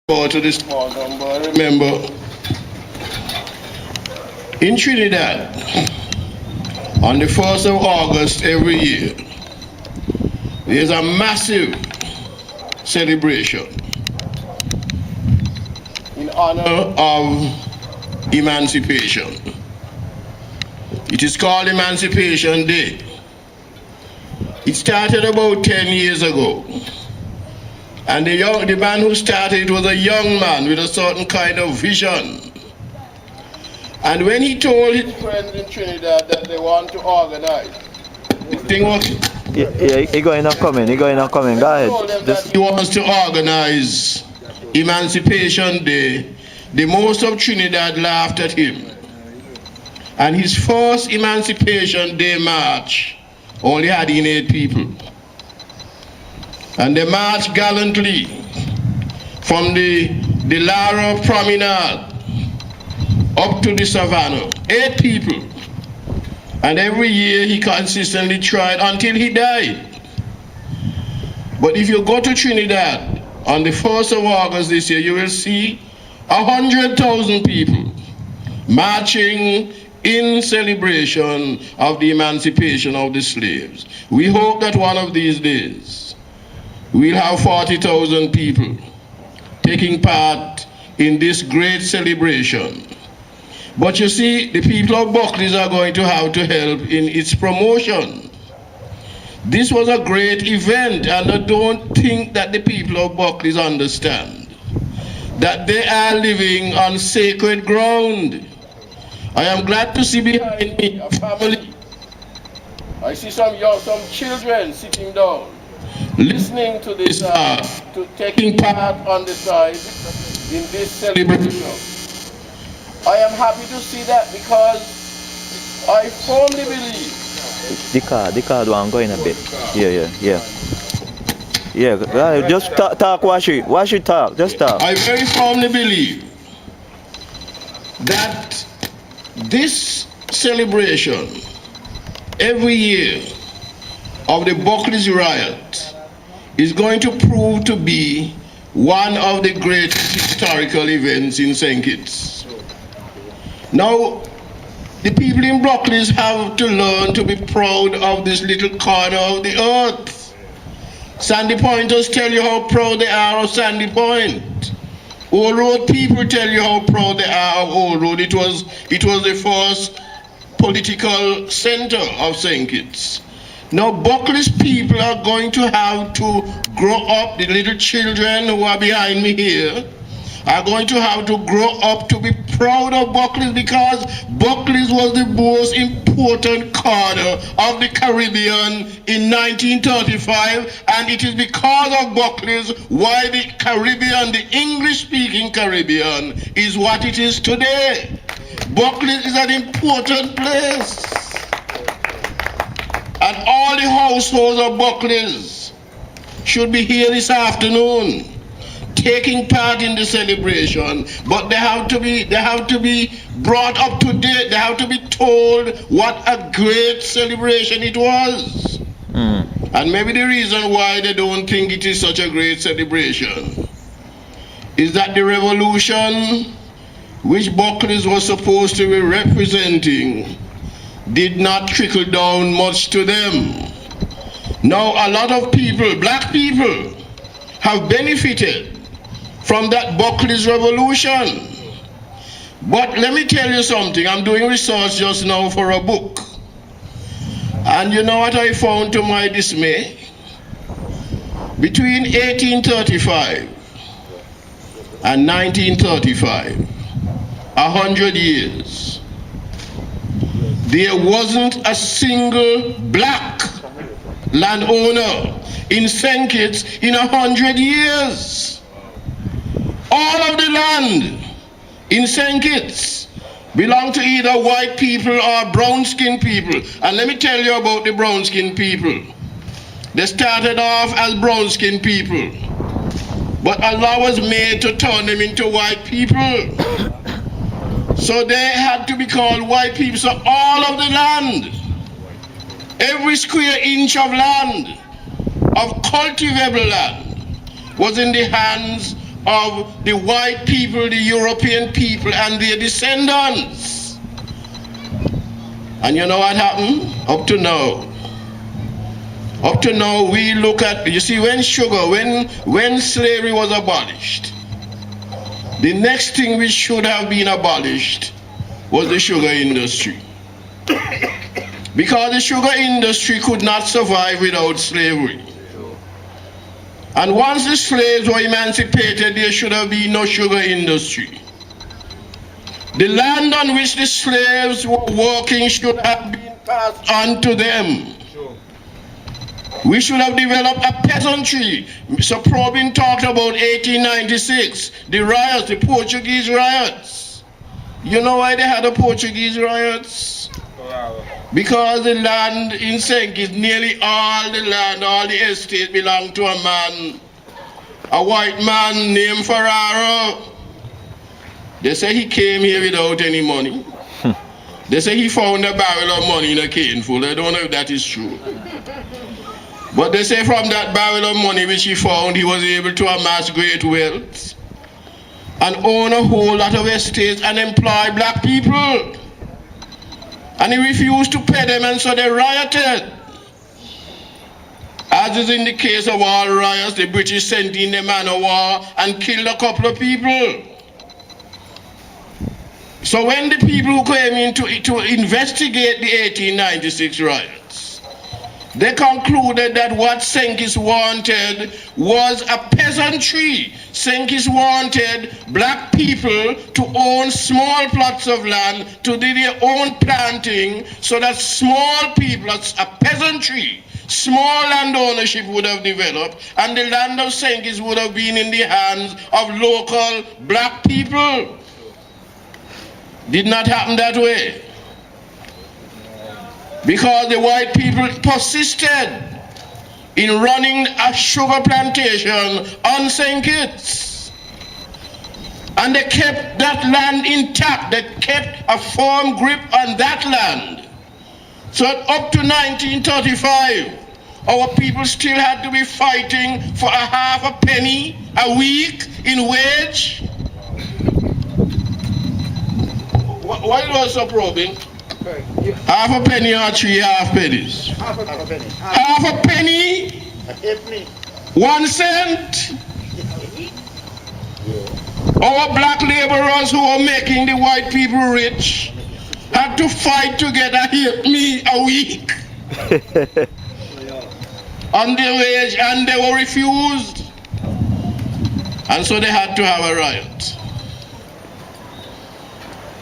Go to this small number. Remember, in Trinidad, on the 1st of August every year, there's a massive celebration in honor of emancipation. It is called Emancipation Day. It started about 10 years ago. And the man who started it was a young man with a certain kind of vision. And when he told his friends in Trinidad that they want to organize, this thing was... Yeah, he going to come in, Go ahead. Told them that he wants to organize Emancipation Day. The most of Trinidad laughed at him. And his first Emancipation Day march only had 8 people. And they marched gallantly from the Lara Promenade up to the Savannah. 8 people. And every year he consistently tried until he died. But if you go to Trinidad on the 1st of August this year, you will see 100,000 people marching in celebration of the emancipation of the slaves. We hope that one of these days we'll have 40,000 people taking part in this great celebration. But you see, the people of Buckley are going to have to help in its promotion. This was a great event, and I don't think that the people of Buckley understand that they are living on sacred ground. I am glad to see behind me a family. I see some children sitting down, listening to this, to taking part on the side in this celebration. I am happy to see that because I firmly believe. The card one going a bit. Yeah. Just talk, Wash it, talk. Just talk. I very firmly believe that this celebration every year of the Buckley's riot is going to prove to be one of the greatest historical events in St. Kitts. Now, the people in Buckley have to learn to be proud of this little corner of the earth. Sandy Pointers tell you how proud they are of Sandy Point. Old Road people tell you how proud they are of Old Road. It was the first political center of St. Kitts. Now, Buckley's people are going to have to grow up. The little children who are behind me here are going to have to grow up to be proud of Buckley, because Buckley was the most important corner of the Caribbean in 1935, and it is because of Buckley why the Caribbean, the English-speaking Caribbean, is what it is today. Buckley is an important place. And all the households of Buckley's should be here this afternoon, taking part in the celebration. But they have to be brought up to date. They have to be told what a great celebration it was. And maybe the reason why they don't think it is such a great celebration is that the revolution which Buckley was supposed to be representing did not trickle down much to them. Now, a lot of people, black people, have benefited from that Buckley's revolution. But let me tell you something. I'm doing research just now for a book. And you know what I found to my dismay? Between 1835 and 1935, 100 years, there wasn't a single black landowner in St. Kitts in 100 years. All of the land in St. Kitts belong to either white people or brown-skinned people. And let me tell you about the brown-skinned people. They started off as brown-skinned people, but Allah was made to turn them into white people. So they had to be called white people. So all of the land, every square inch of land, of cultivable land, was in the hands of the white people, the European people, and their descendants. And you know what happened? Up to now, we look at, you see, when slavery was abolished, the next thing which should have been abolished was the sugar industry. Because the sugar industry could not survive without slavery. And once the slaves were emancipated, there should have been no sugar industry. The land on which the slaves were working should have been passed on to them. We should have developed a peasantry. Mr. Probin talked about 1896, the riots, the Portuguese riots. You know why they had the Portuguese riots? Because the land in Senkis, nearly all the land, all the estate belonged to a man, a white man named Ferraro. They say he came here without any money. They say he found a barrel of money in a cane full. I don't know if that is true. But they say from that barrel of money which he found, he was able to amass great wealth and own a whole lot of estates and employ black people. And he refused to pay them, and so they rioted. As is in the case of all riots, the British sent in a man of war and killed a couple of people. So when the people who came in to investigate the 1896 riots, they concluded that what Senkis wanted was a peasantry. Senkis wanted black people to own small plots of land, to do their own planting, so that small people, a peasantry, small land ownership would have developed, and the land of Senkis would have been in the hands of local black people. Did not happen that way. Because the white people persisted in running a sugar plantation on St. Kitts. And they kept that land intact. They kept a firm grip on that land. So up to 1935, our people still had to be fighting for a half a penny a week in wage. Why was so probing? Half a penny or 3 half pennies? Half a penny. Half a penny? 1 cent? Our black laborers who were making the white people rich had to fight to get a halfpenny a week on their wage, and they were refused. And so they had to have a riot.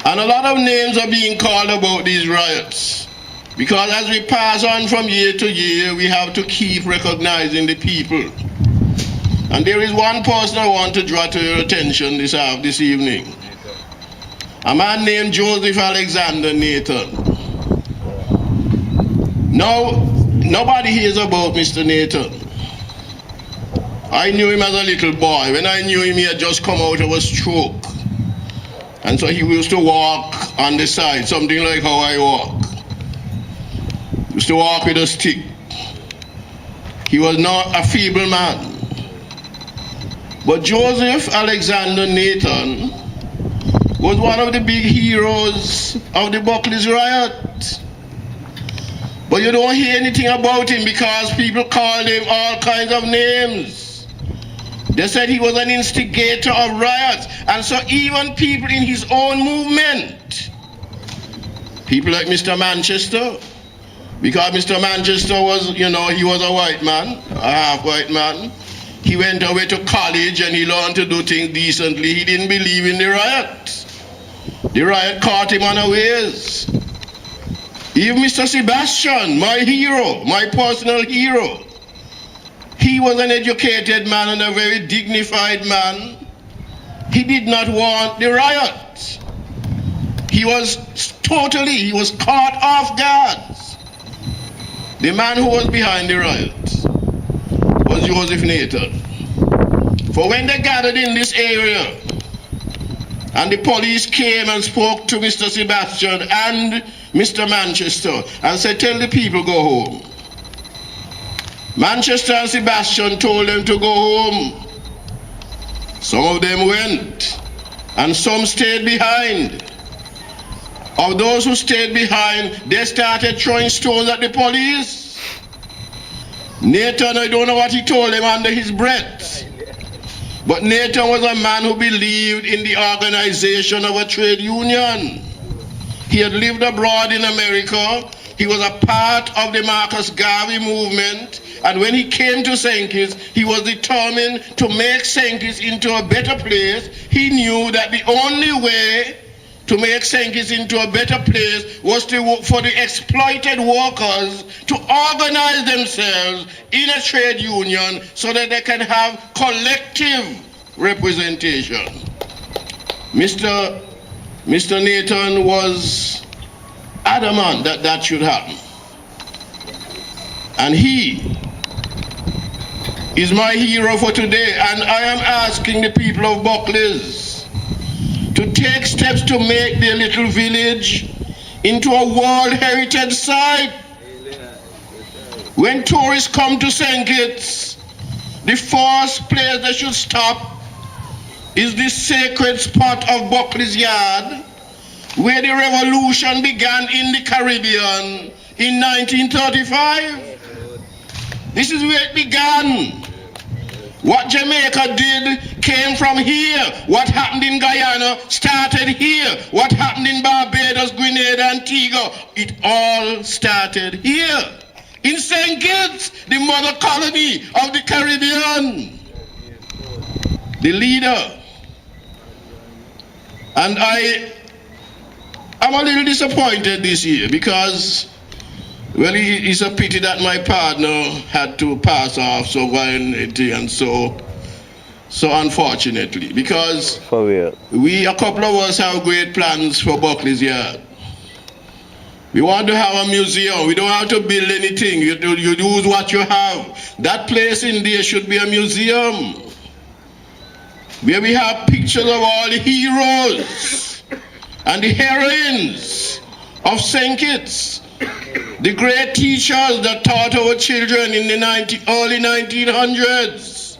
And a lot of names are being called about these riots. Because as we pass on from year to year, we have to keep recognizing the people. And there is one person I want to draw to your attention this evening. A man named Joseph Alexander Nathan. Now, nobody hears about Mr. Nathan. I knew him as a little boy. When I knew him, he had just come out of a stroke. And so he used to walk on the side, something like how I walk. He used to walk with a stick. He was not a feeble man. But Joseph Alexander Nathan was one of the big heroes of the Buckley's riot. But you don't hear anything about him because people called him all kinds of names. They said he was an instigator of riots. And so even people in his own movement, people like Mr. Manchester, because Mr. Manchester was, he was a white man, a half-white man. He went away to college and he learned to do things decently. He didn't believe in the riot. The riot caught him unawares. Even Mr. Sebastian, my hero, my personal hero, he was an educated man and a very dignified man. He did not want the riot. He was caught off guard. The man who was behind the riot was Joseph Nathan. For when they gathered in this area and the police came and spoke to Mr. Sebastian and Mr. Manchester and said, tell the people go home. Manchester and Sebastian told them to go home. Some of them went, and some stayed behind. Of those who stayed behind, they started throwing stones at the police. Nathan, I don't know what he told them under his breath. But Nathan was a man who believed in the organization of a trade union. He had lived abroad in America. He was a part of the Marcus Garvey movement. And when he came to St. Kitts, he was determined to make St. Kitts into a better place. He knew that the only way to make St. Kitts into a better place was for the exploited workers to organize themselves in a trade union so that they can have collective representation. Mr. Nathan was adamant that that should happen. And he is my hero for today, and I am asking the people of Buckley to take steps to make their little village into a World Heritage Site. When tourists come to St. Kitts, the first place they should stop is the sacred spot of Buckley's Yard, where the revolution began in the Caribbean in 1935. This is where it began. What Jamaica did came from here. What happened in Guyana started here. What happened in Barbados, Grenada, Antigua, it all started here. In St. Kitts, the mother colony of the Caribbean. The leader. And I'm a little disappointed this year because, well, it's a pity that my partner had to pass off so violently and so unfortunately, because For real. a couple of us have great plans for Buckley's Yard. We want to have a museum. We don't have to build anything. You use what you have. That place in there should be a museum where we have pictures of all the heroes and the heroines of St. Kitts, the great teachers that taught our children in the early 1900s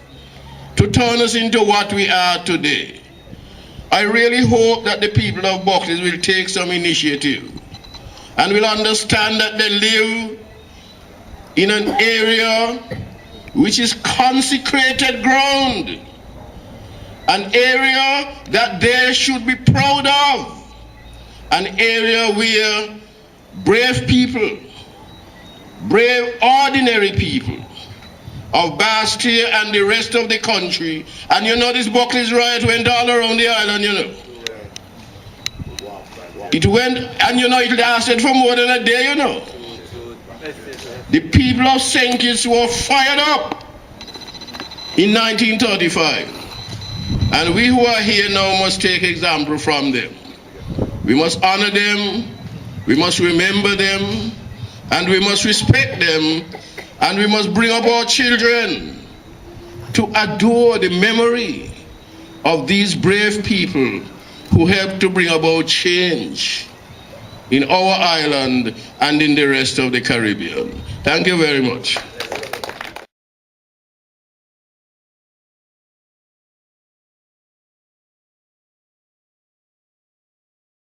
to turn us into what we are today. I really hope that the people of Buckley will take some initiative and will understand that they live in an area which is consecrated ground, an area that they should be proud of, an area where brave people, brave ordinary people of Bastille and the rest of the country, and you know this Buckley's riot went all around the island, you know. It went, and you know, it lasted for more than a day, you know. The people of St. Kitts were fired up in 1935. And we who are here now must take example from them. We must honor them, we must remember them, and we must respect them, and we must bring up our children to adore the memory of these brave people who helped to bring about change in our island and in the rest of the Caribbean. Thank you very much.